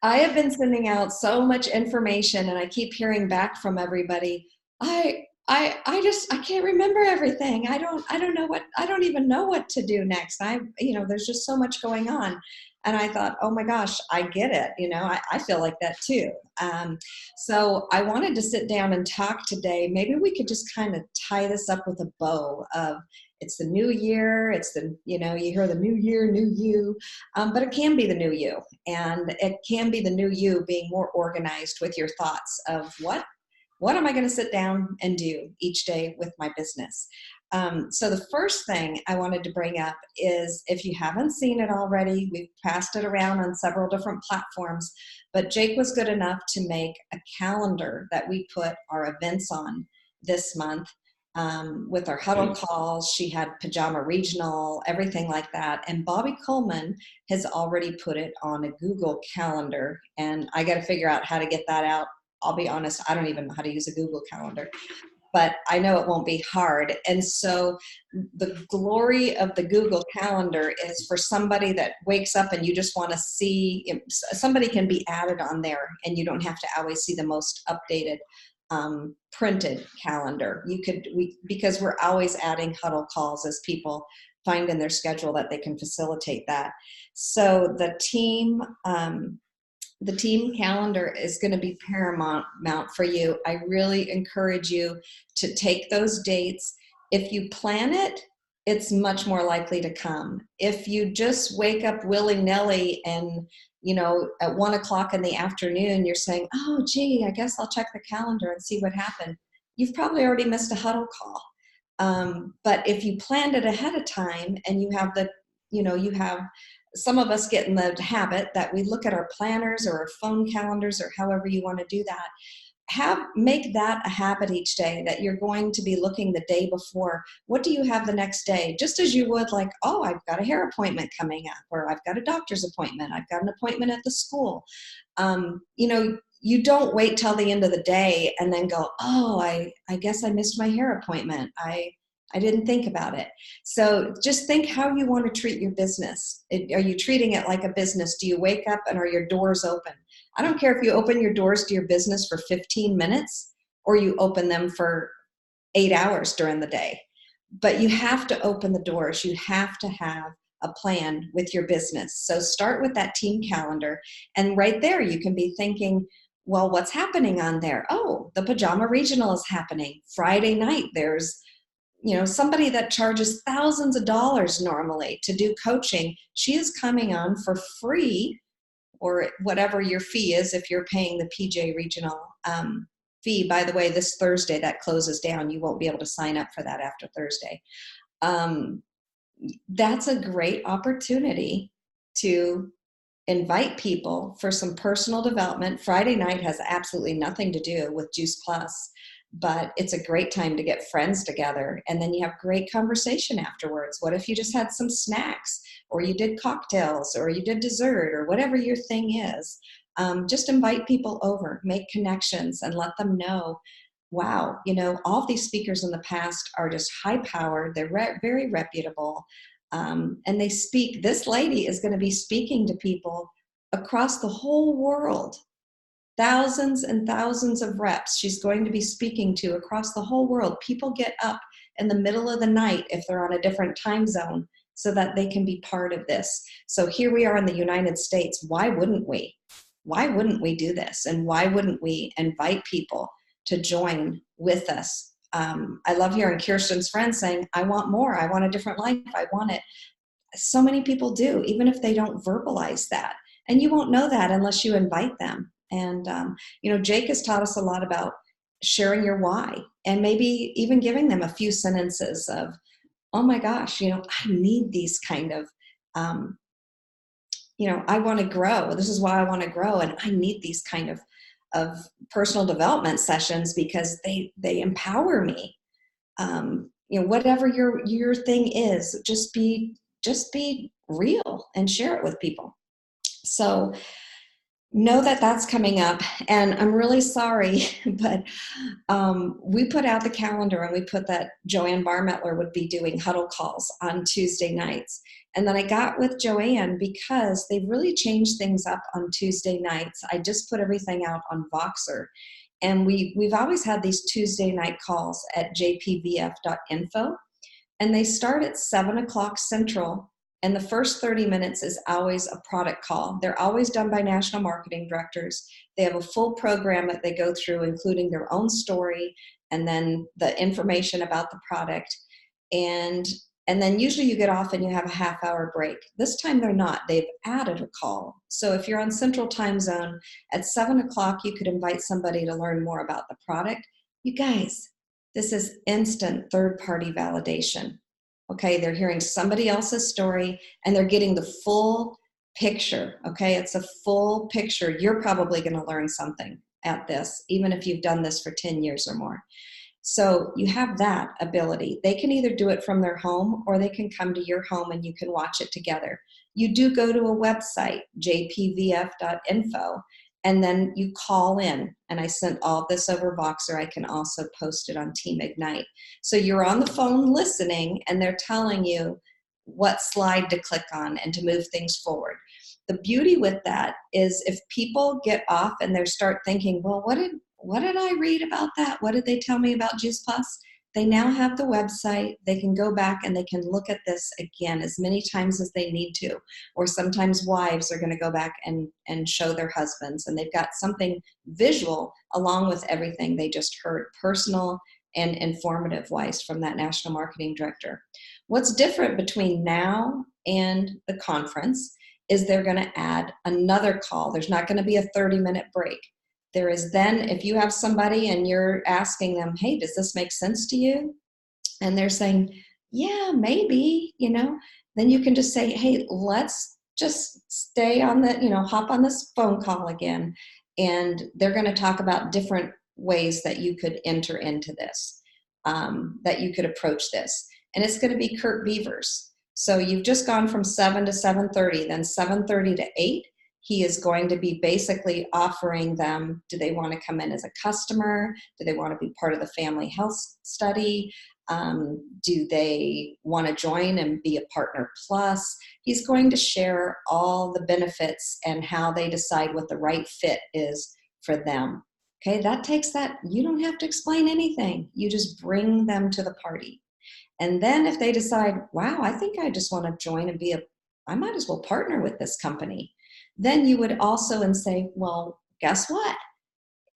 I have been sending out so much information and I keep hearing back from everybody. I can't remember everything. I don't know what, I don't even know what to do next. There's just so much going on. And I thought, oh my gosh, I get it. I feel like that too. So I wanted to sit down and talk today. Maybe we could just kind of tie this up with a bow of it's the new year. You hear the new year, new you, but it can be the new you. And it can be the new you being more organized with your thoughts of what am I going to sit down and do each day with my business? So the first thing I wanted to bring up is, if you haven't seen it already, we've passed it around on several different platforms, but Jake was good enough to make a calendar that we put our events on this month. With our huddle calls, she had pajama regional, everything like that. And Bobby Coleman has already put it on a Google calendar, and I got to figure out how to get that out. I'll be honest, I don't even know how to use a Google calendar, but I know it won't be hard. And so the glory of the Google calendar is for somebody that wakes up and you just want to see, somebody can be added on there and you don't have to always see the most updated printed calendar. Because we're always adding huddle calls as people find in their schedule that they can facilitate that. So the team calendar is going to be paramount for you. I really encourage you to take those dates. If you plan it, it's much more likely to come. If you just wake up willy-nilly and at 1 o'clock in the afternoon, you're saying, oh, gee, I guess I'll check the calendar and see what happened. You've probably already missed a huddle call. But if you planned it ahead of time and you have some of us get in the habit that we look at our planners or our phone calendars or however you want to do that. Make that a habit each day, that you're going to be looking the day before. What do you have the next day? Just as you would, like, oh, I've got a hair appointment coming up, or I've got a doctor's appointment. I've got an appointment at the school. You don't wait till the end of the day and then go, oh, I guess I missed my hair appointment. I didn't think about it. So just think how you want to treat your business. Are you treating it like a business? Do you wake up and are your doors open? I don't care if you open your doors to your business for 15 minutes or you open them for 8 hours during the day. But you have to open the doors. You have to have a plan with your business. So start with that team calendar. And right there, you can be thinking, well, what's happening on there? Oh, the pajama regional is happening. Friday night, there's somebody that charges thousands of dollars normally to do coaching. She is coming on for free, or whatever your fee is if you're paying the PJ Regional fee. By the way, this Thursday that closes down. You won't be able to sign up for that after Thursday. That's a great opportunity to invite people for some personal development. Friday night has absolutely nothing to do with Juice Plus, but it's a great time to get friends together. And then you have great conversation afterwards. What if you just had some snacks, or you did cocktails, or you did dessert, or whatever your thing is? Just invite people over, make connections, and let them know, wow, all of these speakers in the past are just high powered. They're very reputable. And this lady is going to be speaking to people across the whole world. Thousands and thousands of reps she's going to be speaking to across the whole world. People get up in the middle of the night if they're on a different time zone so that they can be part of this. So here we are in the United States. Why wouldn't we? Why wouldn't we do this? And why wouldn't we invite people to join with us? I love hearing Kirsten's friends saying, I want more. I want a different life. I want it. So many people do, even if they don't verbalize that. And you won't know that unless you invite them. And, Jake has taught us a lot about sharing your why, and maybe even giving them a few sentences of, oh my gosh, I need these kind of, I want to grow. This is why I want to grow. And I need these kind of personal development sessions because they empower me. Whatever your thing is, just be real and share it with people. So know that that's coming up, and I'm really sorry, but we put out the calendar and we put that Joanne Barmettler would be doing huddle calls on Tuesday nights. And then I got with Joanne because they've really changed things up on Tuesday nights. I just put everything out on Voxer. And we've always had these Tuesday night calls at jpvf.info, and they start at 7 o'clock Central. And the first 30 minutes is always a product call. They're always done by national marketing directors. They have a full program that they go through, including their own story and then the information about the product. And then usually you get off and you have a half-hour break. This time they're not. They've added a call. So if you're on Central Time Zone, at 7 o'clock, you could invite somebody to learn more about the product. You guys, this is instant third-party validation. Okay, they're hearing somebody else's story and they're getting the full picture. Okay, it's a full picture. You're probably going to learn something at this, even if you've done this for 10 years or more. So you have that ability. They can either do it from their home or they can come to your home and you can watch it together. You do go to a website, jpvf.info, and then you call in. And I sent all this over Voxer. I can also post it on Team Ignite. So you're on the phone listening and they're telling you what slide to click on and to move things forward. The beauty with that is if people get off and they start thinking, well, what did I read about that? What did they tell me about Juice Plus? They now have the website. They can go back and they can look at this again as many times as they need to. Or sometimes wives are going to go back and show their husbands, and they've got something visual along with everything they just heard, personal and informative wise from that national marketing director. What's different between now and the conference is they're going to add another call. There's not going to be a 30-minute break. There is then, if you have somebody and you're asking them, hey, does this make sense to you? And they're saying, yeah, maybe, then you can just say, hey, let's just stay on hop on this phone call again. And they're going to talk about different ways that you could enter into this, that you could approach this. And it's going to be Kurt Beavers. So you've just gone from 7 to 7:30, then 7:30 to 8. He is going to be basically offering them, do they want to come in as a customer? Do they want to be part of the family health study? Do they want to join and be a partner plus? He's going to share all the benefits and how they decide what the right fit is for them. Okay, that takes that, you don't have to explain anything. You just bring them to the party. And then if they decide, wow, I think I just want to join and I might as well partner with this company. Then you would also say, well, guess what?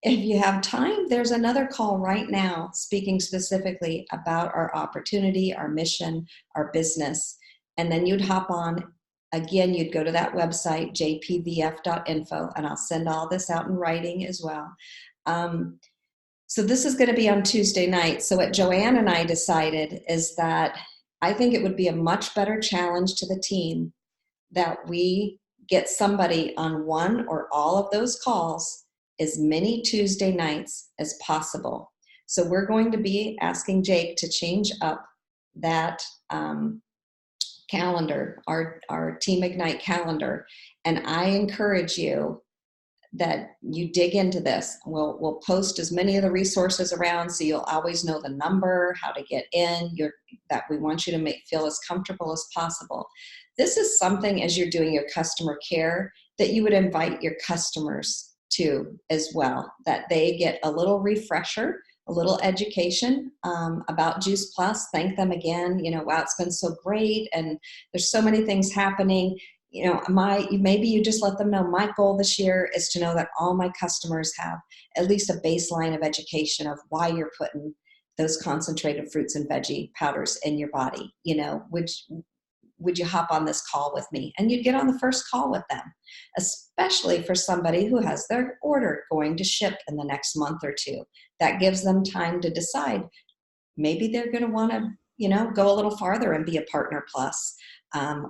If you have time, there's another call right now speaking specifically about our opportunity, our mission, our business. And then you'd hop on. Again, you'd go to that website, jpvf.info, and I'll send all this out in writing as well. So this is going to be on Tuesday night. So what Joanne and I decided is that I think it would be a much better challenge to the team that we get somebody on one or all of those calls as many Tuesday nights as possible. So we're going to be asking Jake to change up that calendar, our Team Ignite calendar. And I encourage you that you dig into this. We'll post as many of the resources around so you'll always know the number, how to get in, that we want you to feel as comfortable as possible. This is something as you're doing your customer care that you would invite your customers to as well, that they get a little refresher, a little education about Juice Plus. Thank them again. Wow, it's been so great. And there's so many things happening. Maybe you just let them know my goal this year is to know that all my customers have at least a baseline of education of why you're putting those concentrated fruits and veggie powders in your body. Would you hop on this call with me? And you'd get on the first call with them, especially for somebody who has their order going to ship in the next month or two. That gives them time to decide. Maybe they're going to want to, go a little farther and be a partner plus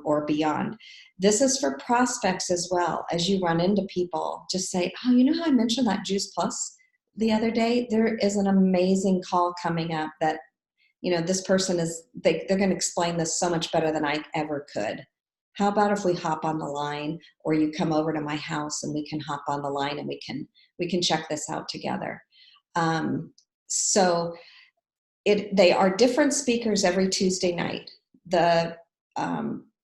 or beyond. This is for prospects as well. As you run into people, just say, oh, you know how I mentioned that Juice Plus the other day? There is an amazing call coming up that this person they're going to explain this so much better than I ever could. How about if we hop on the line, or you come over to my house and we can hop on the line and we can check this out together. So they are different speakers every Tuesday night.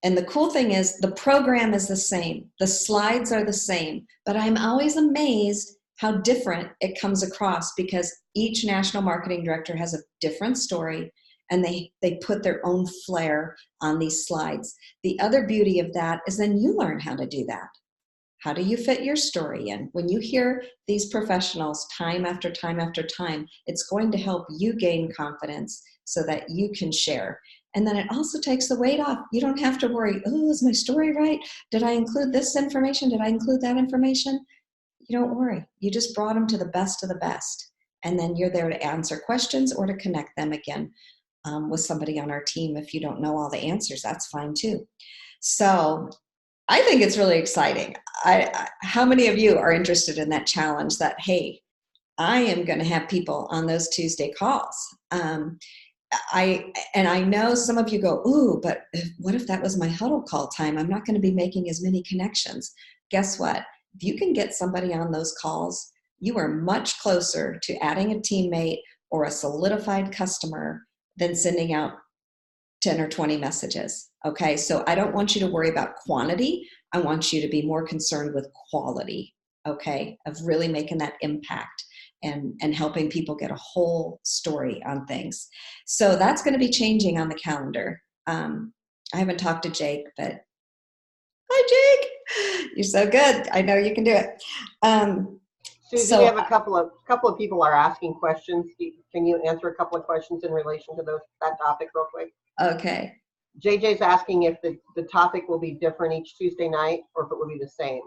And the cool thing is the program is the same. The slides are the same, but I'm always amazed how different it comes across, because each national marketing director has a different story, and they put their own flair on these slides. The other beauty of that is then you learn how to do that. How do you fit your story in? When you hear these professionals time after time after time, it's going to help you gain confidence so that you can share. And then it also takes the weight off. You don't have to worry, oh, is my story right? Did I include this information? Did I include that information? You don't worry. You just brought them to the best of the best. And then you're there to answer questions or to connect them again with somebody on our team. If you don't know all the answers, that's fine too. So I think it's really exciting. How many of you are interested in that challenge that, hey, I am going to have people on those Tuesday calls? I know some of you go, ooh, but what if that was my huddle call time? I'm not going to be making as many connections. Guess what? If you can get somebody on those calls, you are much closer to adding a teammate or a solidified customer than sending out 10 or 20 messages. Okay, so I don't want you to worry about quantity. I want you to be more concerned with quality, okay, of really making that impact and helping people get a whole story on things. So that's going to be changing on the calendar. I haven't talked to Jake, but hi, Jake. You're so good. I know you can do it. Susie, we have a couple of people are asking questions. Can you answer a couple of questions in relation to that topic real quick? Okay. JJ's asking if the topic will be different each Tuesday night or if it will be the same.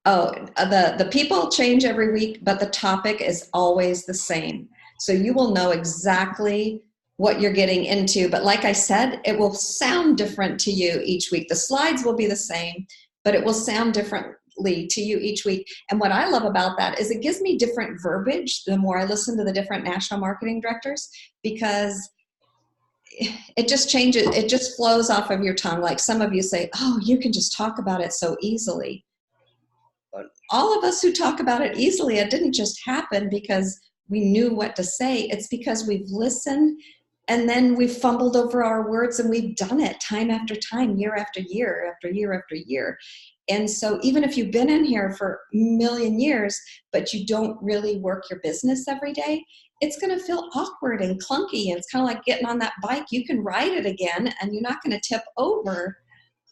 Oh, the people change every week, but the topic is always the same. So you will know exactly what you're getting into. But like I said, it will sound different to you each week. The slides will be the same, but it will sound differently to you each week. And what I love about that is it gives me different verbiage the more I listen to the different national marketing directors, because it just changes. It just flows off of your tongue. Like some of you say, oh, you can just talk about it so easily. All of us who talk about it easily, it didn't just happen because we knew what to say. It's because we've listened, and then we've fumbled over our words, and we've done it time after time, year after year, after year after year. And so even if you've been in here for a million years, but you don't really work your business every day, it's going to feel awkward and clunky. And it's kind of like getting on that bike. You can ride it again, and you're not going to tip over,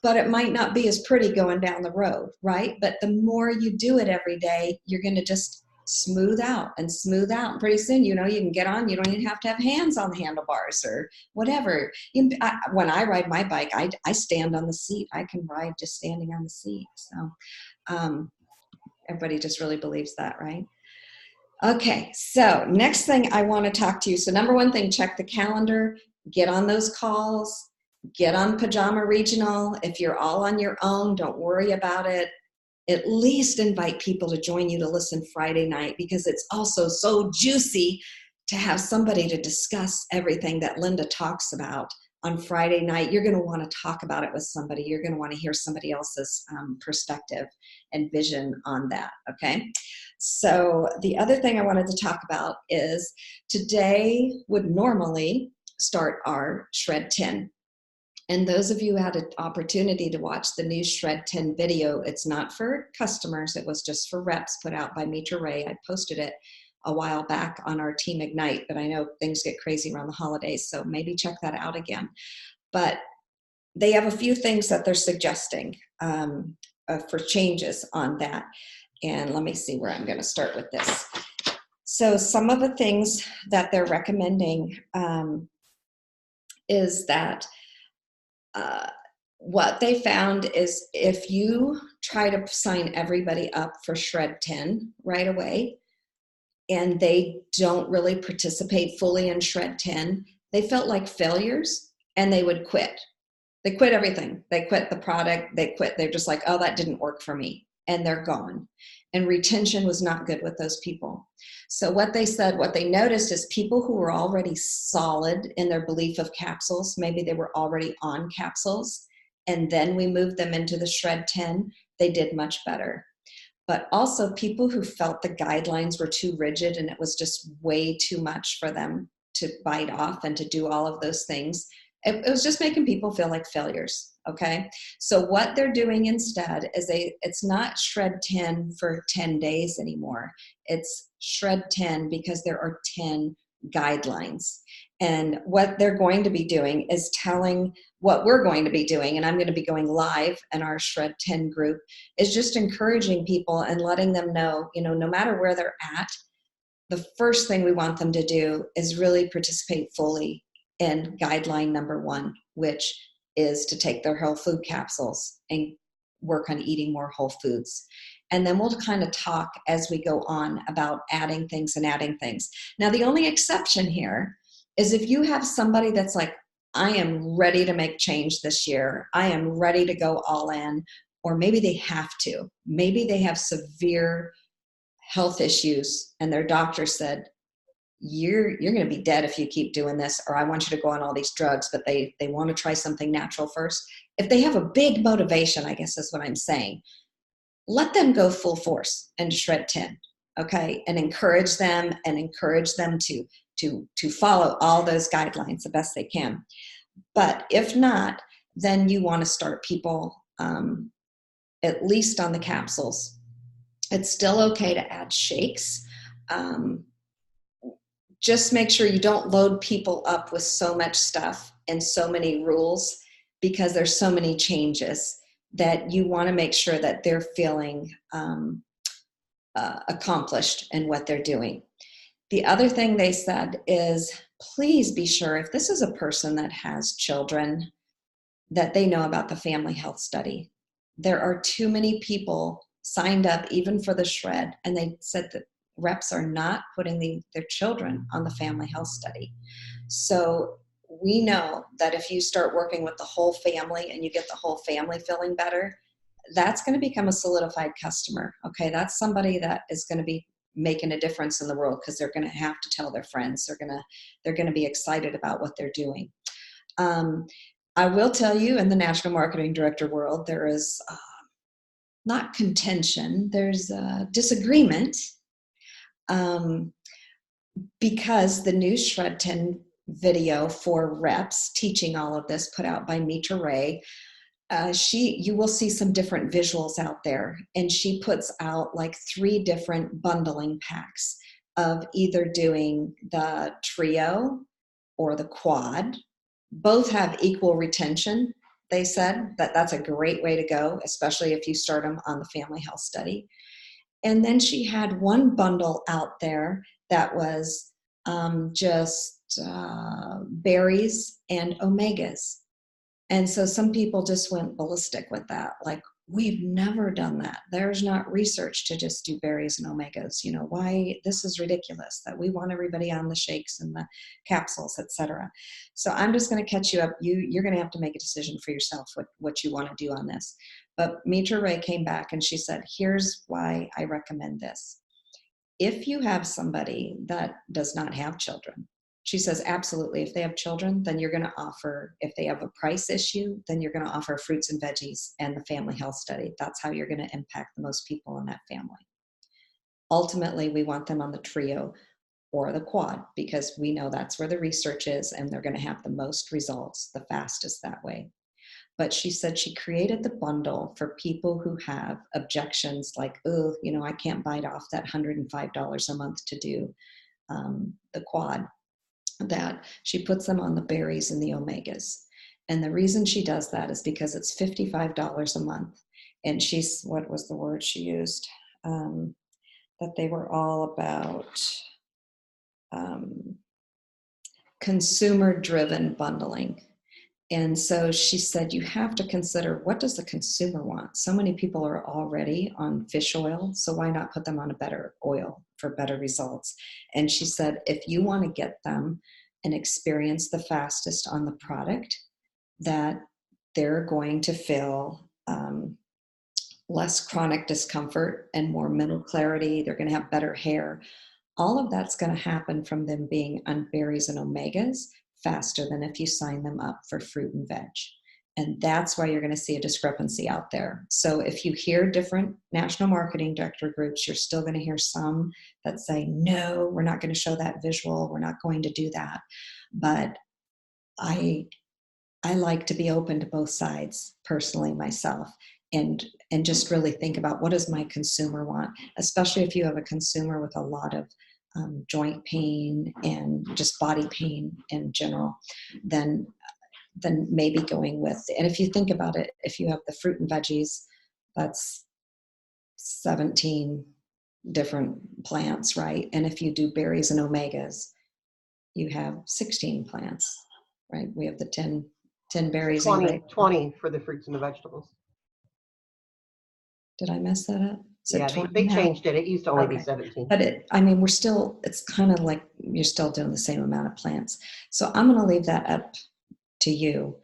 but it might not be as pretty going down the road, right? But the more you do it every day, you're going to just smooth out and smooth out. And pretty soon, you can get on. You don't even have to have hands on the handlebars or whatever. When I ride my bike, I stand on the seat. I can ride just standing on the seat. So everybody just really believes that, right? Okay, so next thing I want to talk to you. So number one thing, check the calendar, get on those calls. Get on Pajama Regional. If you're all on your own, don't worry about it. At least invite people to join you to listen Friday night, because it's also so juicy to have somebody to discuss everything that Linda talks about on Friday night. You're going to want to talk about it with somebody. You're going to want to hear somebody else's perspective and vision on that, okay? So the other thing I wanted to talk about is today would normally start our Shred 10. And those of you who had an opportunity to watch the new Shred 10 video, it's not for customers, it was just for reps, put out by Mitra Ray. I posted it a while back on our Team Ignite, but I know things get crazy around the holidays, so maybe check that out again. But they have a few things that they're suggesting for changes on that. And let me see where I'm going to start with this. So some of the things that they're recommending is that what they found is if you try to sign everybody up for Shred 10 right away, and they don't really participate fully in Shred 10, they felt like failures and they would quit. They quit everything. They quit the product. They quit. They're just like, oh, that didn't work for me. And they're gone. And retention was not good with those people. So what they said, what they noticed is people who were already solid in their belief of capsules, maybe they were already on capsules, and then we moved them into the Shred 10, they did much better. But also people who felt the guidelines were too rigid and it was just way too much for them to bite off and to do all of those things, it was just making people feel like failures. Okay. So what they're doing instead is it's not Shred 10 for 10 days anymore. It's Shred 10 because there are 10 guidelines. And what they're going to be doing is telling what we're going to be doing, and I'm going to be going live in our Shred 10 group, is just encouraging people and letting them know, no matter where they're at, the first thing we want them to do is really participate fully in guideline number 1, which is to take their whole food capsules and work on eating more whole foods. And then we'll kind of talk as we go on about adding things. Now, the only exception here is if you have somebody that's like, I am ready to make change this year. I am ready to go all in, or maybe they have to. Maybe they have severe health issues and their doctor said, you're going to be dead if you keep doing this, or I want you to go on all these drugs, but they want to try something natural first. If they have a big motivation, I guess is what I'm saying, let them go full force into Shred 10, okay? And encourage them to follow all those guidelines the best they can. But if not, then you want to start people at least on the capsules. It's still okay to add shakes. Just make sure you don't load people up with so much stuff and so many rules, because there's so many changes that you want to make sure that they're feeling accomplished in what they're doing. The other thing they said is, please be sure if this is a person that has children, that they know about the family health study. There are too many people signed up even for the Shred, and they said that reps are not putting their children on the family health study. So we know that if you start working with the whole family and you get the whole family feeling better, that's going to become a solidified customer. Okay, that's somebody that is going to be making a difference in the world, because they're going to have to tell their friends. They're going to be excited about what they're doing. I will tell you, in the national marketing director world, there is not contention, there's disagreement, because the new Shred 10 video for reps teaching all of this, put out by Mitra Ray, you will see some different visuals out there, and she puts out like 3 different bundling packs of either doing the trio or the quad. Both have equal retention. They said that's a great way to go, especially if you start them on the family health study. And then she had one bundle out there that was just berries and omegas. And so some people just went ballistic with that. Like, we've never done that. There's not research to just do berries and omegas. Why? This is ridiculous that we want everybody on the shakes and the capsules, etc. So I'm just going to catch you up. You're going to have to make a decision for yourself what you want to do on this. But Mitra Ray came back and she said, here's why I recommend this. If you have somebody that does not have children, she says, absolutely. If they have children, then you're going to offer, if they have a price issue, then you're going to offer fruits and veggies and the family health study. That's how you're going to impact the most people in that family. Ultimately, we want them on the trio or the quad, because we know that's where the research is and they're going to have the most results the fastest that way. But she said she created the bundle for people who have objections like, oh, I can't bite off that $105 a month to do the quad. That she puts them on the berries and the omegas. And the reason she does that is because it's $55 a month. And what was the word she used? That they were all about consumer-driven bundling. And so she said, you have to consider, what does the consumer want? So many people are already on fish oil, so why not put them on a better oil for better results? And she said, if you want to get them and experience the fastest on the product, that they're going to feel less chronic discomfort and more mental clarity. They're going to have better hair. All of that's going to happen from them being on berries and omegas faster than if you sign them up for fruit and veg. And that's why you're going to see a discrepancy out there. So if you hear different national marketing director groups, you're still going to hear some that say, no, we're not going to show that visual. We're not going to do that. But I like to be open to both sides personally myself, and just really think about, what does my consumer want, especially if you have a consumer with a lot of joint pain and just body pain in general, then maybe going with, and if you think about it, if you have the fruit and veggies, that's 17 different plants, right? And if you do berries and omegas, you have 16 plants, right? We have the 10 berries 20 for the fruits and the vegetables. Did I mess that up? Yeah, they changed it. It used to only be 17. But it's kind of like you're still doing the same amount of plants. So I'm going to leave that up to you.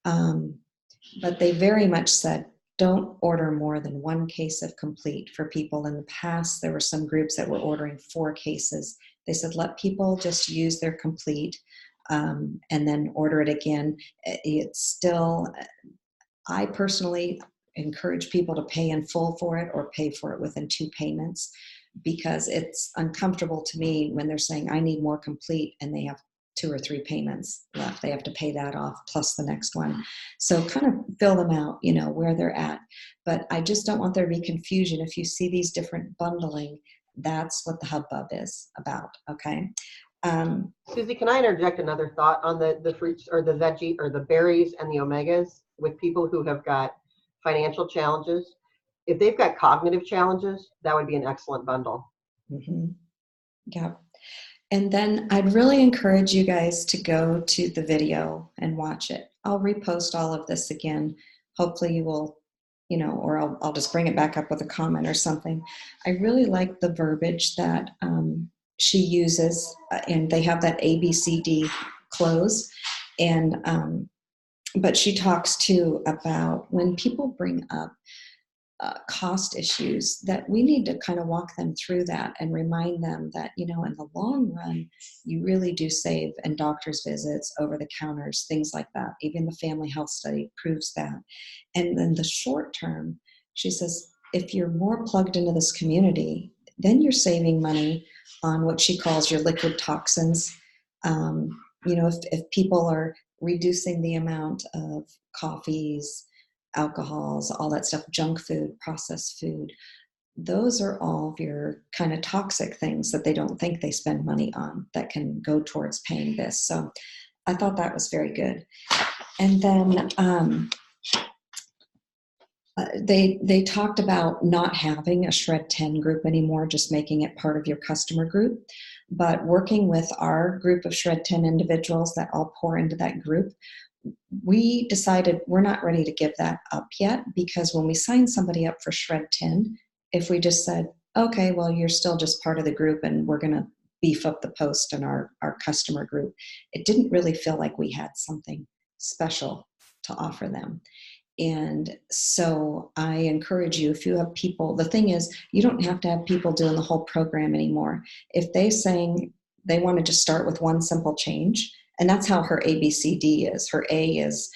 But they very much said, don't order more than 1 case of complete for people. In the past, there were some groups that were ordering 4 cases. They said, let people just use their complete and then order it again. It's still, I personally encourage people to pay in full for it or pay for it within 2 payments, because it's uncomfortable to me when they're saying, I need more complete, and they have 2 or 3 payments left. They have to pay that off plus the next one. So kind of fill them out, where they're at. But I just don't want there to be confusion. If you see these different bundling, that's what the hubbub is about, okay? Susie, can I interject another thought on the fruits or the veggie or the berries and the omegas with people who have got financial challenges? If they've got cognitive challenges, that would be an excellent bundle. Mm-hmm. Yeah. And then I'd really encourage you guys to go to the video and watch it. I'll repost all of this again. Hopefully you will, or I'll just bring it back up with a comment or something. I really like the verbiage that she uses, and they have that ABCD close. And, but she talks too about when people bring up cost issues, that we need to kind of walk them through that and remind them that, in the long run, you really do save in doctor's visits, over the counters, things like that. Even the family health study proves that. And then the short term, she says, if you're more plugged into this community, then you're saving money on what she calls your liquid toxins. If people are reducing the amount of coffees, alcohols, all that stuff, junk food, processed food, those are all of your kind of toxic things that they don't think they spend money on that can go towards paying this. So I thought that was very good. And then they talked about not having a Shred 10 group anymore, just making it part of your customer group. But working with our group of Shred 10 individuals that all pour into that group, we decided we're not ready to give that up yet, because when we signed somebody up for Shred 10, if we just said, okay, well, you're still just part of the group and we're going to beef up the post in our customer group, it didn't really feel like we had something special to offer them. And so I encourage you, if you have people, the thing is, you don't have to have people doing the whole program anymore. If they saying they want to just start with one simple change, and that's how her ABCD is. Her A is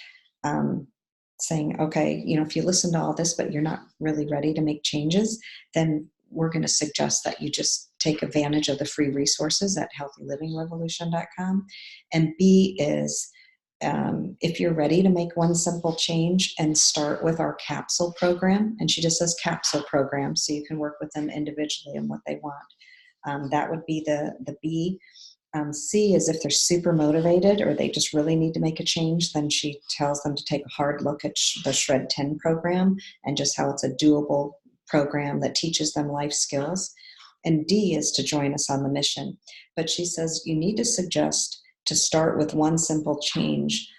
saying, okay, if you listen to all this, but you're not really ready to make changes, then we're going to suggest that you just take advantage of the free resources at healthylivingrevolution.com. And B is, if you're ready to make one simple change and start with our capsule program, and she just says capsule program, so you can work with them individually on what they want. That would be the B. C is if they're super motivated or they just really need to make a change, then she tells them to take a hard look at the Shred 10 program and just how it's a doable program that teaches them life skills. And D is to join us on the mission. But she says you need to suggest to start with one simple change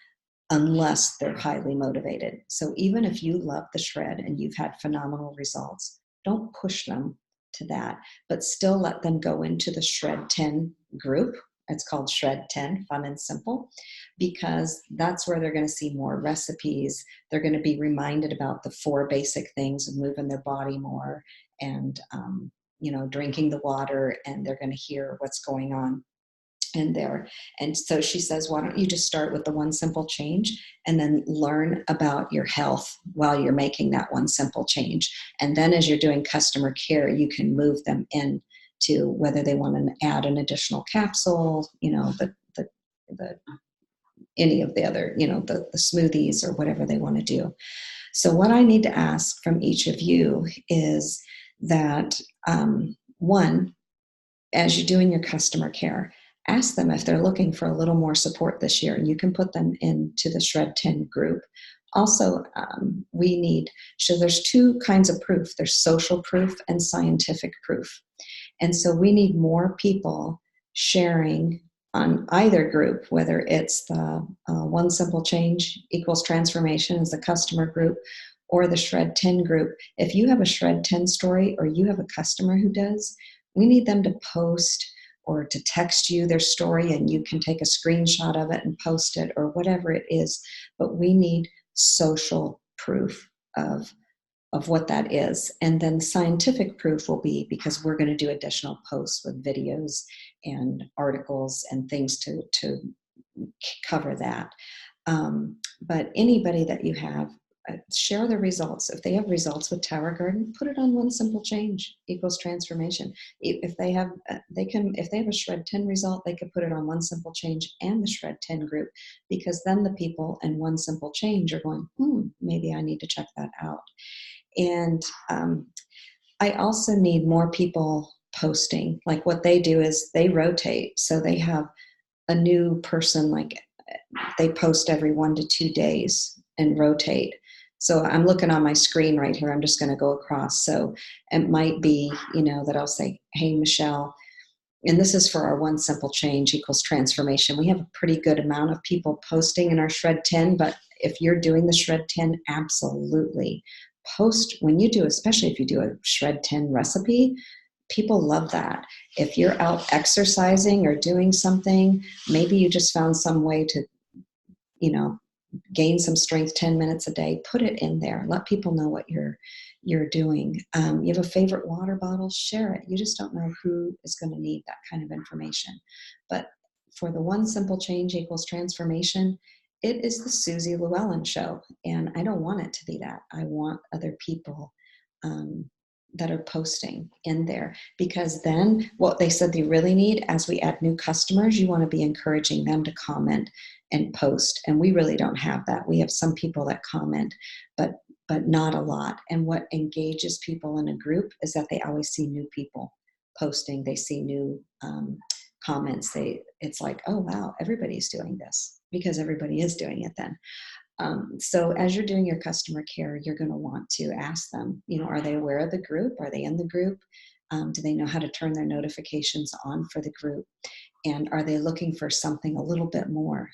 unless they're highly motivated. So even if you love the Shred and you've had phenomenal results, don't push them to that, but still let them go into the Shred 10 group. It's called Shred 10, Fun and Simple, because that's where they're going to see more recipes. They're going to be reminded about the 4 basic things of moving their body more and, drinking the water, and they're going to hear what's going on in there. And so she says, why don't you just start with the one simple change and then learn about your health while you're making that one simple change. And then as you're doing customer care, you can move them in to whether they want to add an additional capsule, the any of the other, the smoothies or whatever they want to do. So what I need to ask from each of you is that, one, as you're doing your customer care, ask them if they're looking for a little more support this year, and you can put them into the Shred 10 group. Also, so there's two kinds of proof. There's social proof and scientific proof. And so we need more people sharing on either group, whether it's the One Simple Change Equals Transformation as the customer group or the Shred 10 group. If you have a Shred 10 story or you have a customer who does, we need them to post or to text you their story, and you can take a screenshot of it and post it or whatever it is. But we need social proof of what that is. And then scientific proof will be, because we're going to do additional posts with videos and articles and things to cover that. But anybody that you have, share the results. If they have results with Tower Garden, put it on One Simple Change Equals Transformation. If they have, if they have a Shred 10 result, they could put it on One Simple Change and the Shred 10 group, because then the people in One Simple Change are going, maybe I need to check that out. And I also need more people posting. Like what they do is they rotate. So they have a new person, like they post every 1 to 2 days and rotate. So I'm looking on my screen right here. I'm just going to go across. So it might be, that I'll say, hey, Michelle, and this is for our One Simple Change Equals Transformation. We have a pretty good amount of people posting in our Shred 10, but if you're doing the Shred 10, absolutely post when you do, especially if you do a Shred 10 recipe. People love that. If you're out exercising or doing something, maybe you just found some way to, gain some strength 10 minutes a day, put it in there. Let people know what you're doing. You have a favorite water bottle, share it. You just don't know who is going to need that kind of information. But for the One Simple Change Equals Transformation, it is the Susie Llewellyn show. And I don't want it to be that. I want other people that are posting in there, because then what they said they really need, as we add new customers, you want to be encouraging them to comment and post. And we really don't have that. We have some people that comment, but not a lot. And what engages people in a group is that they always see new people posting. They see new comments. It's like, oh, wow, everybody's doing this, because everybody is doing it then. So as you're doing your customer care, you're going to want to ask them, are they aware of the group? Are they in the group? Do they know how to turn their notifications on for the group? And are they looking for something a little bit more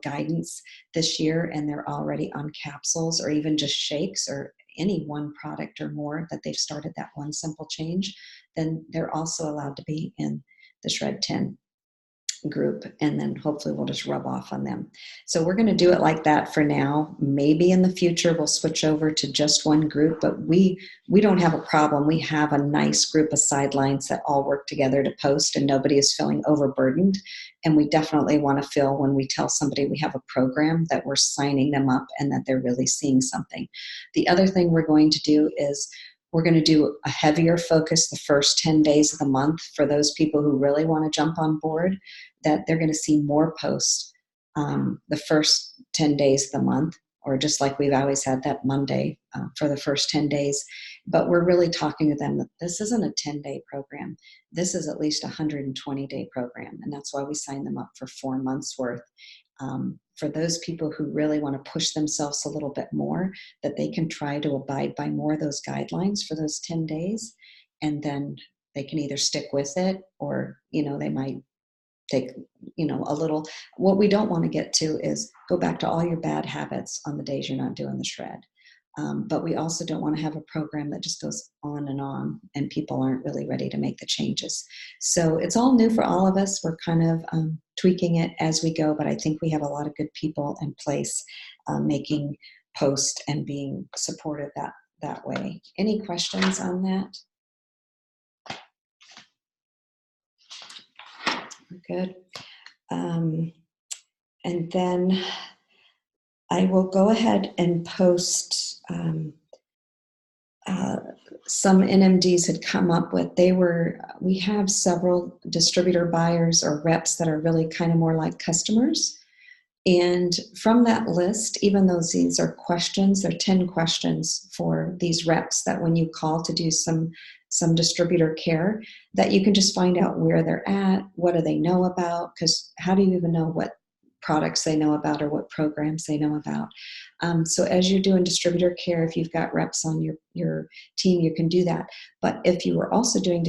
guidance this year, and they're already on capsules or even just shakes or any one product or more that they've started that One Simple Change, then they're also allowed to be in the Shred 10 group, and then hopefully we'll just rub off on them. So we're going to do it like that for now. Maybe in the future we'll switch over to just one group, but we don't have a problem. We have a nice group of sidelines that all work together to post, and nobody is feeling overburdened. And we definitely want to feel, when we tell somebody we have a program, that we're signing them up and that they're really seeing something. The other thing we're going to do is we're going to do a heavier focus the first 10 days of the month for those people who really want to jump on board, that they're going to see more posts the first 10 days of the month, or just like we've always had that Monday for the first 10 days. But we're really talking to them that this isn't a 10-day program. This is at least a 120-day program. And that's why we sign them up for 4 months worth. For those people who really want to push themselves a little bit more, that they can try to abide by more of those guidelines for those 10 days. And then they can either stick with it, or, they might take, a little. What we don't want to get to is go back to all your bad habits on the days you're not doing the shred. But we also don't want to have a program that just goes on and people aren't really ready to make the changes. So it's all new for all of us. We're kind of tweaking it as we go, but I think we have a lot of good people in place making posts and being supported that way. Any questions on that? Good. And then I will go ahead and post some NMDs had come up with. We have several distributor buyers or reps that are really kind of more like customers. And from that list, even though these are questions, there are 10 questions for these reps that when you call to do some distributor care, that you can just find out where they're at, what do they know about, because how do you even know what products they know about or what programs they know about? So as you're doing distributor care, if you've got reps on your team, you can do that. But if you were also doing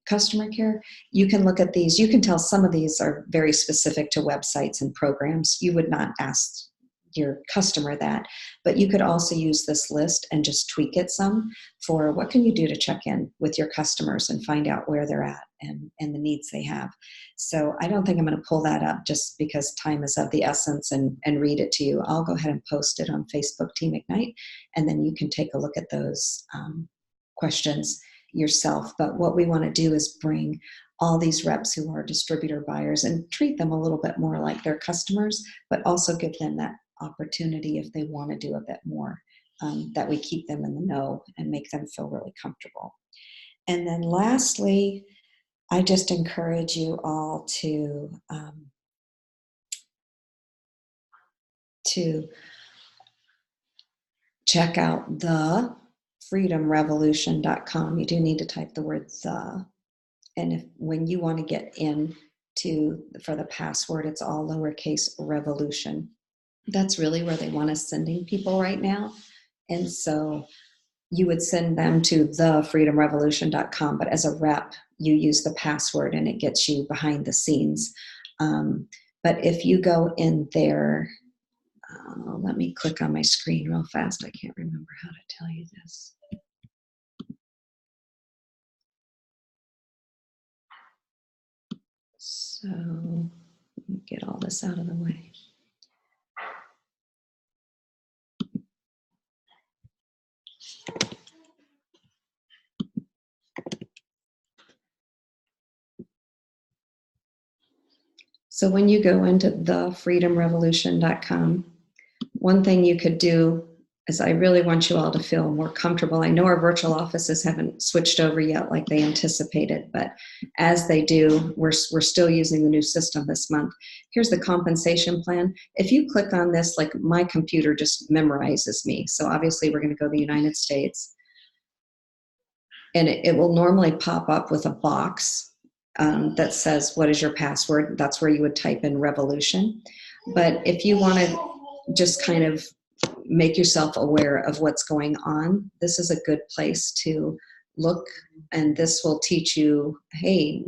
customer care, you can look at these. You can tell some of these are very specific to websites and programs. You would not ask your customer that, but you could also use this list and just tweak it some for what can you do to check in with your customers and find out where they're at and the needs they have. So I don't think I'm going to pull that up just because time is of the essence and read it to you. I'll go ahead and post it on Facebook Team Ignite, and then you can take a look at those questions yourself. But what we want to do is bring all these reps who are distributor buyers and treat them a little bit more like their customers, but also give them that opportunity if they want to do a bit more, that we keep them in the know and make them feel really comfortable. And then lastly, I just encourage you all to check out the freedomrevolution.com. You do need to type the word the. And when you want to get in for the password, it's all lowercase revolution. That's really where they want us sending people right now. And so you would send them to thefreedomrevolution.com, but as a rep, you use the password and it gets you behind the scenes. But if you go in there, let me click on my screen real fast. I can't remember how to tell you this. So let me get all this out of the way. So when you go into thefreedomrevolution.com, one thing you could do is I really want you all to feel more comfortable. I know our virtual offices haven't switched over yet like they anticipated, but as they do, we're still using the new system this month. Here's the compensation plan. If you click on this, like my computer just memorizes me. So obviously we're going to go to the United States. And it will normally pop up with a box that says, what is your password? That's where you would type in revolution. But if you want to just kind of make yourself aware of what's going on, this is a good place to look, and this will teach you, hey,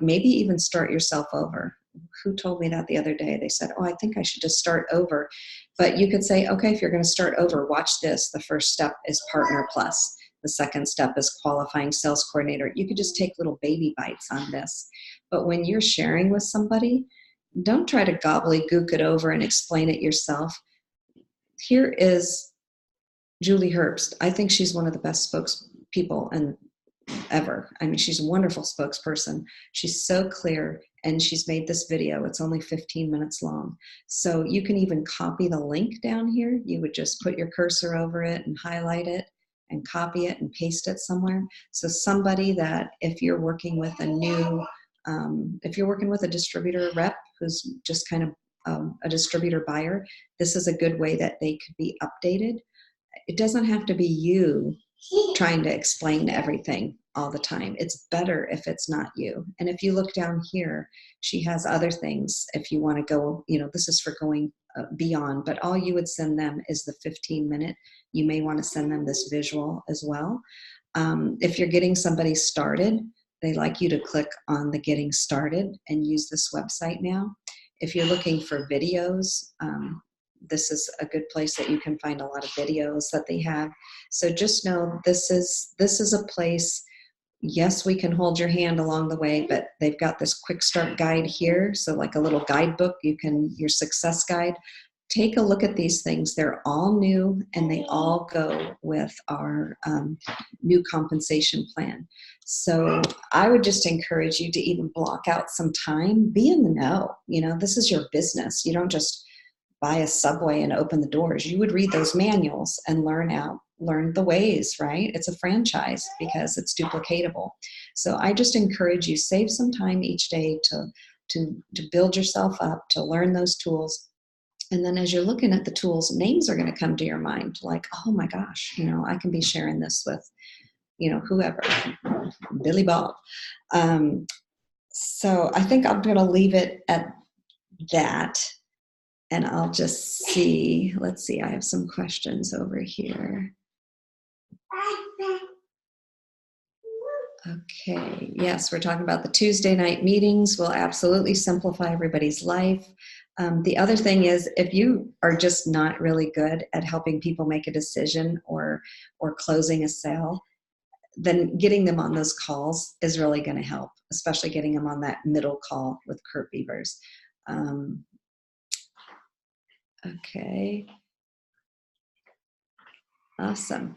maybe even start yourself over. Who told me that the other day? They said, oh, I think I should just start over. But you could say, okay, if you're going to start over, watch this. The first step is Partner Plus. The second step is Qualifying Sales Coordinator. You could just take little baby bites on this. But when you're sharing with somebody, don't try to gobbledygook it over and explain it yourself. Here is Julie Herbst. I think she's one of the best spokespeople ever. I mean, she's a wonderful spokesperson. She's so clear, and she's made this video. It's only 15 minutes long. So you can even copy the link down here. You would just put your cursor over it and highlight it and copy it and paste it somewhere. So somebody that if you're working with a distributor rep who's just kind of a distributor buyer, this is a good way that they could be updated. It doesn't have to be you trying to explain everything all the time. It's better if it's not you. And if you look down here, she has other things. If you want to go, this is for going beyond, but all you would send them is the 15-minute. You may want to send them this visual as well. If you're getting somebody started, they like you to click on the Getting Started and use this website now. If you're looking for videos, this is a good place that you can find a lot of videos that they have. So just know this is a place, yes, we can hold your hand along the way, but they've got this quick start guide here. So like a little guidebook, your success guide take a look at these things. They're all new, and they all go with our new compensation plan. So I would just encourage you to even block out some time, be in the know. This is your business. You don't just buy a Subway and open the doors. You would read those manuals and learn the ways, right? It's a franchise because it's duplicatable. So I just encourage you, save some time each day to build yourself up, to learn those tools. And then as you're looking at the tools, names are going to come to your mind, like, oh my gosh, I can be sharing this with, whoever, Billy Bob. So I think I'm going to leave it at that. And I'll just see, let's see, I have some questions over here. Okay, yes, we're talking about the Tuesday night meetings will absolutely simplify everybody's life. The other thing is, if you are just not really good at helping people make a decision or closing a sale, then getting them on those calls is really going to help, especially getting them on that middle call with Kurt Beavers. Okay. Awesome.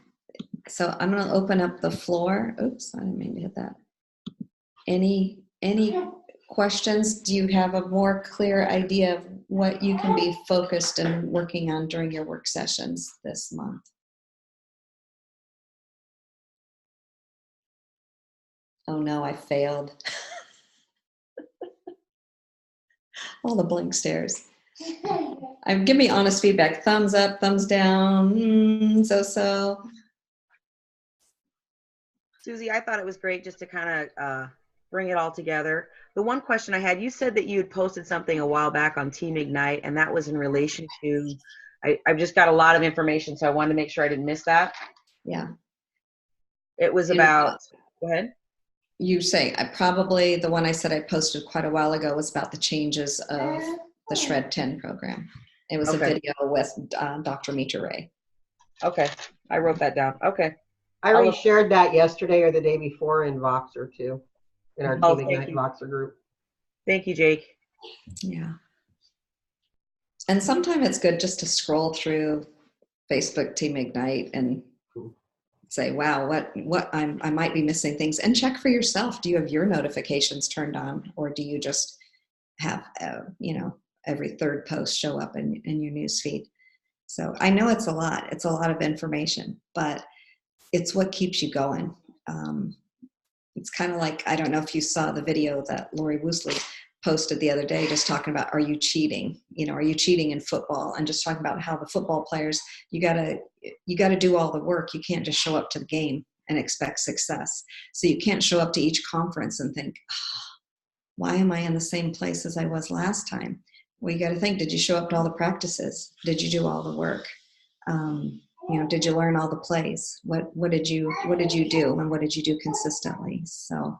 So I'm going to open up the floor. Oops, I didn't mean to hit that. Any questions? Do you have a more clear idea of what you can be focused and working on during your work sessions this month? Oh no, I failed. All the blank stares. Give me honest feedback. Thumbs up, thumbs down, so. Susie, I thought it was great just to kind of bring it all together. The one question I had, you said that you had posted something a while back on Team Ignite, and that was in relation to, I've just got a lot of information, so I wanted to make sure I didn't miss that. Yeah. It was about, go ahead. You say, probably the one I said I posted quite a while ago was about the changes of the Shred 10 program. It was a video with Dr. Mitra Ray. Okay, I wrote that down. Okay. I reshared that yesterday or the day before in Voxer too, in our Team Ignite Voxer group. Thank you, Jake. Yeah. And sometimes it's good just to scroll through Facebook Team Ignite and say, wow, what I might be missing things, and check for yourself. Do you have your notifications turned on, or do you just have, every third post show up in your news feed? So I know it's a lot of information, but it's what keeps you going. It's kind of like, I don't know if you saw the video that Lori Woosley posted the other day, just talking about, are you cheating? Are you cheating in football? And just talking about how the football players, you gotta do all the work. You can't just show up to the game and expect success. So you can't show up to each conference and think, why am I in the same place as I was last time? Well, you got to think, did you show up to all the practices? Did you do all the work? Did you learn all the plays? What did you do, and what did you do consistently? So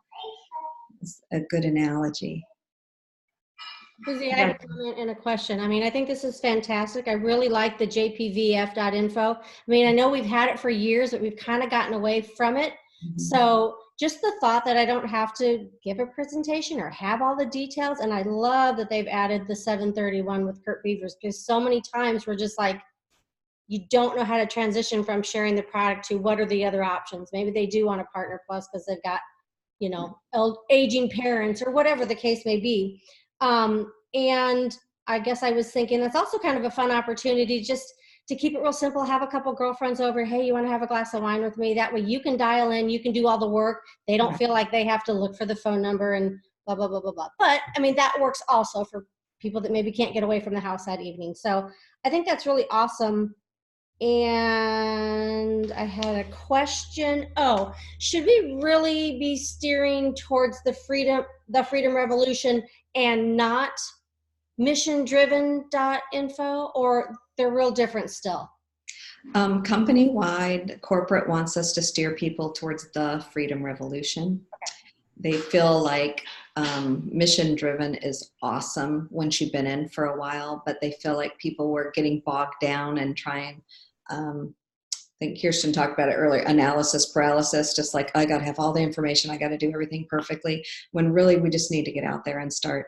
it's a good analogy. Susie, I have a comment and a question. I think this is fantastic. I really like the jpvf.info. I know we've had it for years, but we've kind of gotten away from it. Mm-hmm. So just the thought that I don't have to give a presentation or have all the details. And I love that they've added the 731 with Kurt Beavers, because so many times we're just like, you don't know how to transition from sharing the product to what are the other options. Maybe they do want a Partner Plus because they've got, aging parents or whatever the case may be. And I guess I was thinking that's also kind of a fun opportunity just to keep it real simple, have a couple girlfriends over. Hey, you want to have a glass of wine with me? That way you can dial in, you can do all the work. They don't feel like they have to look for the phone number and blah, blah, blah, blah, blah. But that works also for people that maybe can't get away from the house that evening. So I think that's really awesome. And I had a question. Oh, should we really be steering towards the freedom revolution and not mission-driven.info, or they're real different still? Company-wide, corporate wants us to steer people towards the freedom revolution. Okay. They feel like mission-driven is awesome once you've been in for a while, but they feel like people were getting bogged down and trying, I think Kirsten talked about it earlier, analysis paralysis, just like, I got to have all the information, I got to do everything perfectly, when really we just need to get out there and start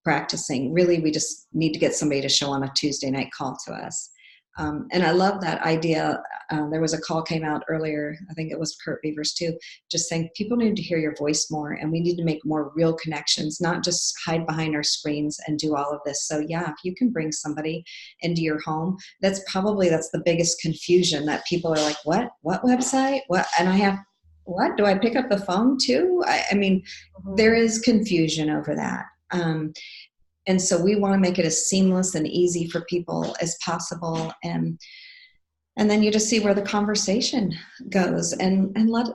practicing. Really, we just need to get somebody to show on a Tuesday night call to us. And I love that idea. There was a call came out earlier, I think it was Kurt Beavers too, just saying people need to hear your voice more, and we need to make more real connections, not just hide behind our screens and do all of this. So yeah, if you can bring somebody into your home, that's the biggest confusion, that people are like, what website? What? And I have, what? Do I pick up the phone too? I mean, there is confusion over that. And so we want to make it as seamless and easy for people as possible. And then you just see where the conversation goes, and let,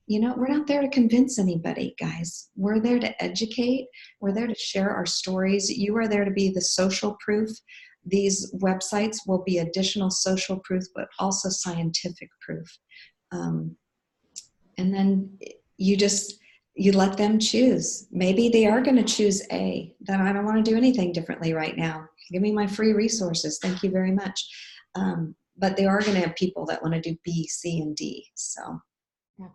we're not there to convince anybody, guys. We're there to educate. We're there to share our stories. You are there to be the social proof. These websites will be additional social proof, but also scientific proof. And then you let them choose. Maybe they are going to choose A. Then I don't want to do anything differently right now. Give me my free resources. Thank you very much. But they are going to have people that want to do B, C, and D. So, yeah.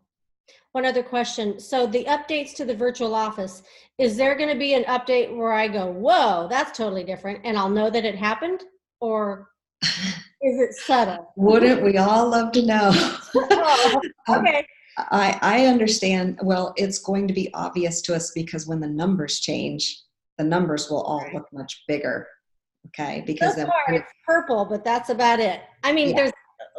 One other question. So the updates to the virtual office, is there going to be an update where I go, whoa, that's totally different, and I'll know that it happened? Or is it subtle? Wouldn't we all love to know? Oh, okay. I understand. Well, it's going to be obvious to us, because when the numbers change, the numbers will all look much bigger. Okay. Because so far it's purple, but that's about it. I mean, there's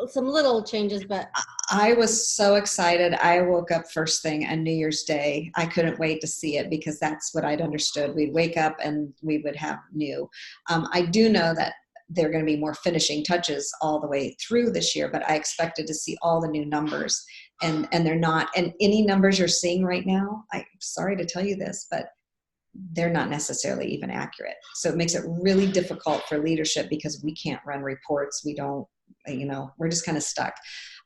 some little changes, but. I was so excited. I woke up first thing on New Year's Day. I couldn't wait to see it, because that's what I'd understood. We'd wake up and we would have new. I do know that there are going to be more finishing touches all the way through this year, but I expected to see all the new numbers, and they're not. And any numbers you're seeing right now, I'm sorry to tell you this, but they're not necessarily even accurate. So it makes it really difficult for leadership, because we can't run reports. We don't, we're just kind of stuck.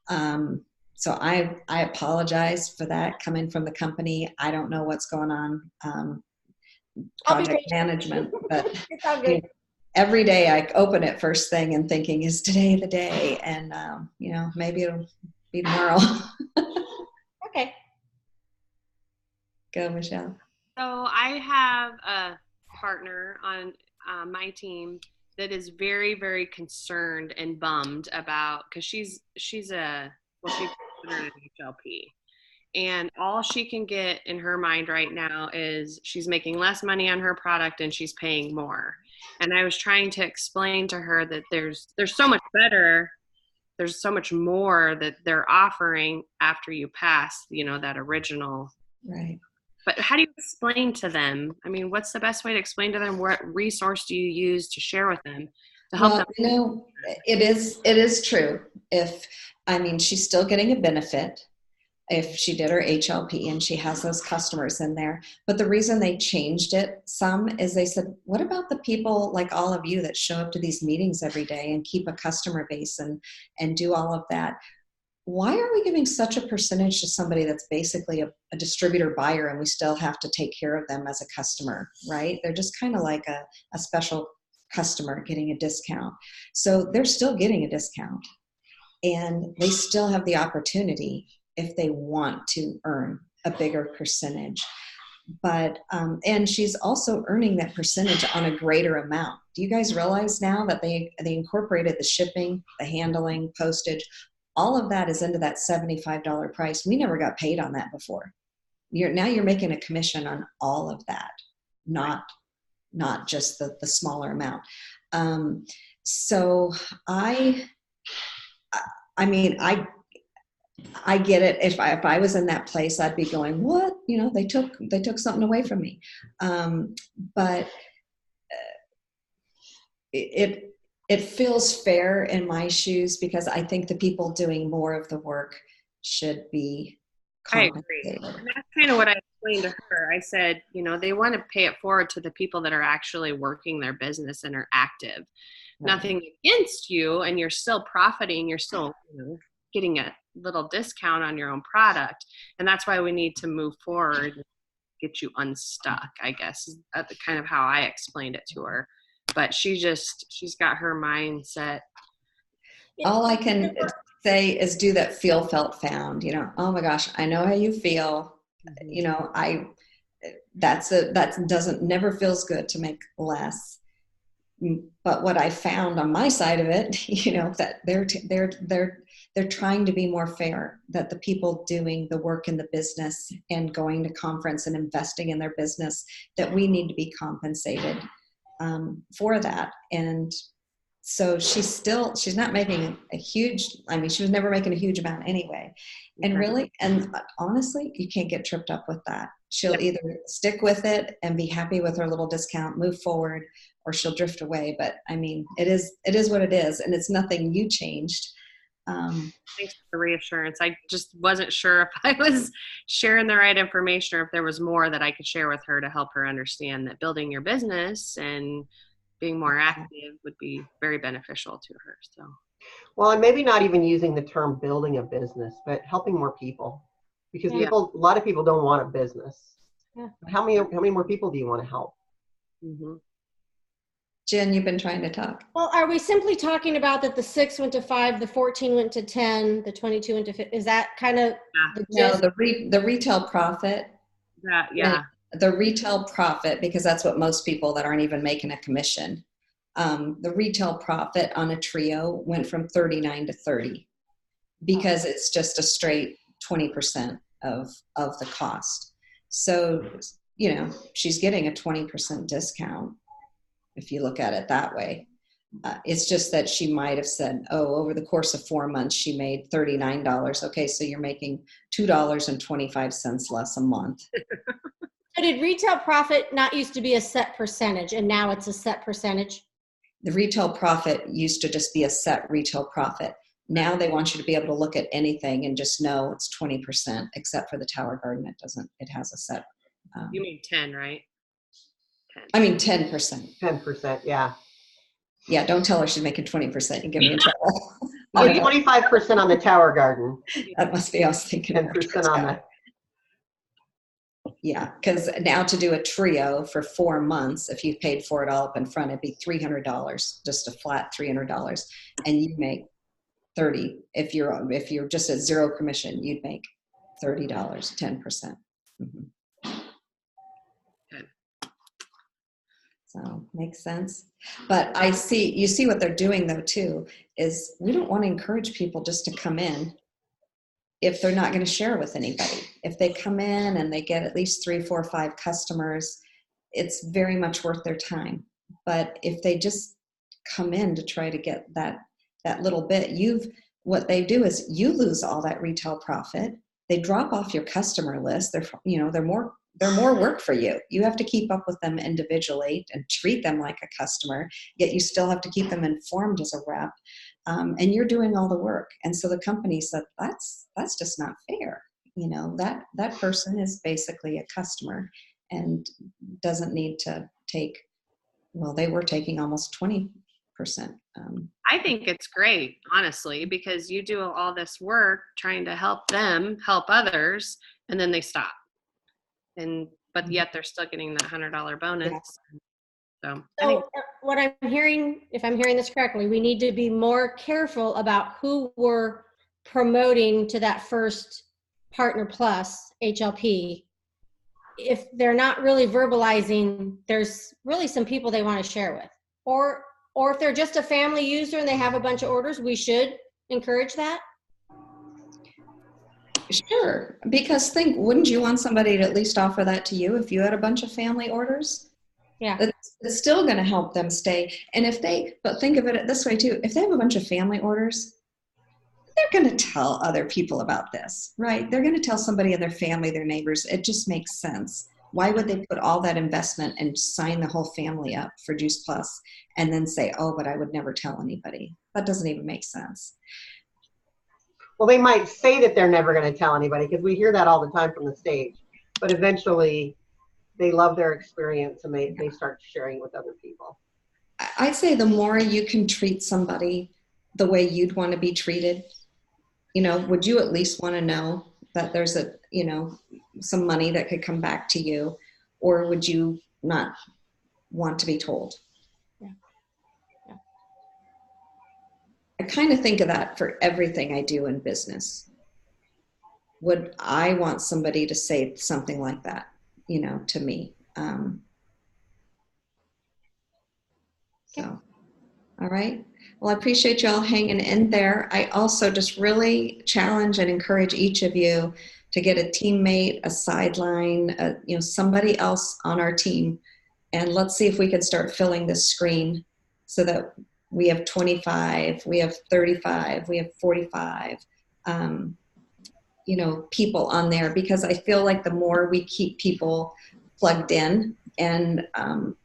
So I apologize for that coming from the company. I don't know what's going on, project management, but it's all good. Every day I open it first thing and thinking, is today the day? And, maybe it'll be tomorrow. Okay. Go, Michelle. So I have a partner on my team that is very, very concerned and bummed about, because she's considered an HLP. And all she can get in her mind right now is she's making less money on her product and she's paying more. And I was trying to explain to her that there's so much better, there's so much more that they're offering after you pass, that original. Right. But how do you explain to them? I mean, what's the best way to explain to them? What resource do you use to share with them to help them? It is true. She's still getting a benefit if she did her HLP and she has those customers in there. But the reason they changed it some is they said, what about the people like all of you that show up to these meetings every day and keep a customer base and do all of that? Why are we giving such a percentage to somebody that's basically a distributor buyer, and we still have to take care of them as a customer, right? They're just kind of like a special customer getting a discount. So they're still getting a discount, and they still have the opportunity if they want to earn a bigger percentage. But, and she's also earning that percentage on a greater amount. Do you guys realize now that they incorporated the shipping, the handling, postage, all of that is into that $75 price. We never got paid on that before. Now you're making a commission on all of that, not just the smaller amount. So I get it. If I was in that place, I'd be going, what? They took something away from me. But it feels fair in my shoes, because I think the people doing more of the work should be compensated. I agree. And that's kind of what I explained to her. I said, they want to pay it forward to the people that are actually working their business and are active. Right. Nothing against you, and you're still profiting. You're still getting a little discount on your own product. And that's why we need to move forward and get you unstuck, I guess. That's kind of how I explained it to her. But she's got her mindset. All I can say is do that feel, felt, found. Oh my gosh, I know how you feel. that doesn't never feels good to make less. But what I found on my side of it, you know, that they're trying to be more fair, that the people doing the work in the business and going to conference and investing in their business, that we need to be compensated for that. And so she's not making a huge, I mean, she was never making a huge amount anyway. And really, and honestly, you can't get tripped up with that. She'll either stick with it and be happy with her little discount, move forward, or she'll drift away. But I mean, it is what it is, and it's nothing you changed. Thanks for the reassurance. I just wasn't sure if I was sharing the right information or if there was more that I could share with her to help her understand that building your business and being more active would be very beneficial to her. So, well, and maybe not even using the term building a business, but helping more people, because a lot of people don't want a business. Yeah. How many more people do you want to help? mm-hmm. Jen, you've been trying to talk. Well, are we simply talking about that the 6 went to 5, the 14 went to 10, the 22 went to 5? Is that kind of the gist? No, the retail profit. The retail profit, because that's what most people that aren't even making a commission. The retail profit on a trio went from 39 to 30 because it's just a straight 20% of the cost. So, you know, she's getting a 20% discount if you look at it that way. It's just that she might have said, oh, over the course of 4 months, she made $39. Okay, so you're making $2.25 less a month. So did retail profit not used to be a set percentage, and now it's a set percentage? The retail profit used to just be a set retail profit. Now they want you to be able to look at anything and just know it's 20%, except for the Tower Garden. It doesn't. It has a set. You mean 10, right? 10. I mean 10%. 10%, yeah. Yeah, don't tell her she's making 20%. You get me in trouble. Oh, 25% on the Tower Garden. That must be, I was thinking 10% on that. Yeah, because now to do a trio for 4 months, if you paid for it all up in front, it'd be $300, just a flat $300, and you make 30. If you're just at zero commission, you'd make $30, 10%. Mm-hmm. Good. So makes sense. But you see what they're doing though too, is we don't want to encourage people just to come in if they're not going to share with anybody. If they come in and they get at least 3, 4, 5 customers, it's very much worth their time. But if they just come in to try to get that little bit, what they do is you lose all that retail profit. They drop off your customer list. They're more work for you. You have to keep up with them individually and treat them like a customer, yet you still have to keep them informed as a rep. And you're doing all the work. And so the company said, that's just not fair. You know, that person is basically a customer and doesn't need to take, well, they were taking almost 20%. I think it's great, honestly, because you do all this work trying to help them help others, and then they stop. But yet they're still getting that $100 bonus. Yeah. So what I'm hearing, if I'm hearing this correctly, we need to be more careful about who we're promoting to that first Partner Plus HLP. If they're not really verbalizing, there's really some people they want to share with. Or if they're just a family user and they have a bunch of orders, we should encourage that. Sure, because wouldn't you want somebody to at least offer that to you if you had a bunch of family orders? Yeah. It's still going to help them stay. And but think of it this way too, if they have a bunch of family orders, they're going to tell other people about this, right? They're going to tell somebody in their family, their neighbors. It just makes sense. Why would they put all that investment and sign the whole family up for Juice Plus and then say, oh, but I would never tell anybody? That doesn't even make sense. Well, they might say that they're never going to tell anybody, because we hear that all the time from the stage. But eventually, they love their experience and they start sharing with other people. I'd say the more you can treat somebody the way you'd want to be treated, would you at least want to know that there's some money that could come back to you, or would you not want to be told? Yeah. I kind of think of that for everything I do in business. Would I want somebody to say something like that? to me. So, all right. Well, I appreciate you all hanging in there. I also just really challenge and encourage each of you to get a teammate, a sideline, somebody else on our team. And let's see if we can start filling this screen so that we have 25, we have 35, we have 45, people on there, because I feel like the more we keep people plugged in and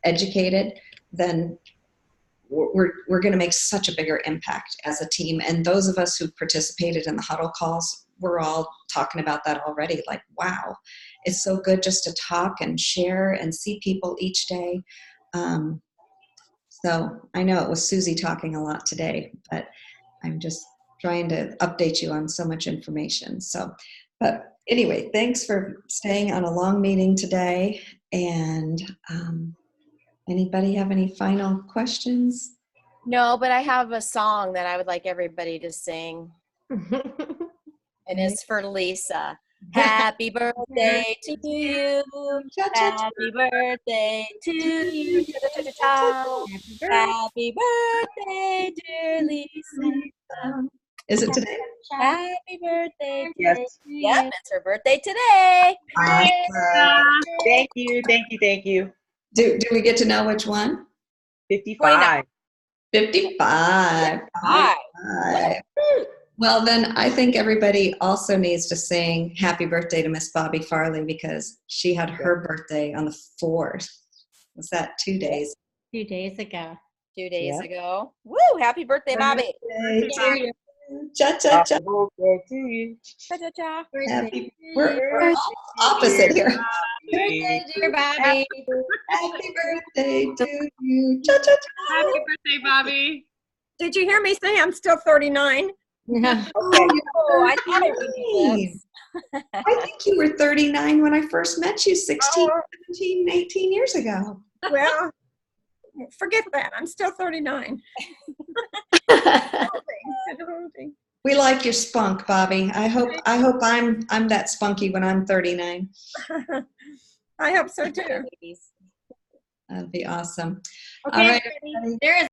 educated, then we're going to make such a bigger impact as a team. And those of us who participated in the huddle calls, we're all talking about that already. Like, wow, it's so good just to talk and share and see people each day. So I know it was Susie talking a lot today, but I'm just trying to update you on so much information. So, but anyway, thanks for staying on a long meeting today. And anybody have any final questions? No, but I have a song that I would like everybody to sing. And it's for Lisa. Happy birthday to you. Happy birthday to you. Happy birthday, dear Lisa. Is it today? Happy birthday. Yes. Yep, it's her birthday today. Thank you. Thank you. Thank you. Do we get to know which one? 55. 55. Hi. Well, then I think everybody also needs to sing happy birthday to Miss Bobby Farley, because she had her birthday on the 4th. Was that 2 days? 2 days ago. 2 days Yeah. ago. Woo! Happy birthday, Bobby. Cha-cha-cha. Happy birthday to you. Cha-cha-cha. Happy, we're opposite here. Birthday, dear Bobby. Happy birthday to you. Cha-cha-cha. Happy birthday, Bobby. Did you hear me say I'm still 39? Oh, I thought it would be this. I think you were 39 when I first met you 16, 17, 18 years ago. Well, forget that. I'm still 39. We like your spunk, Bobby. I hope I'm that spunky when I'm 39. I hope so too. That'd be awesome. Okay, All right, everybody, everybody. there is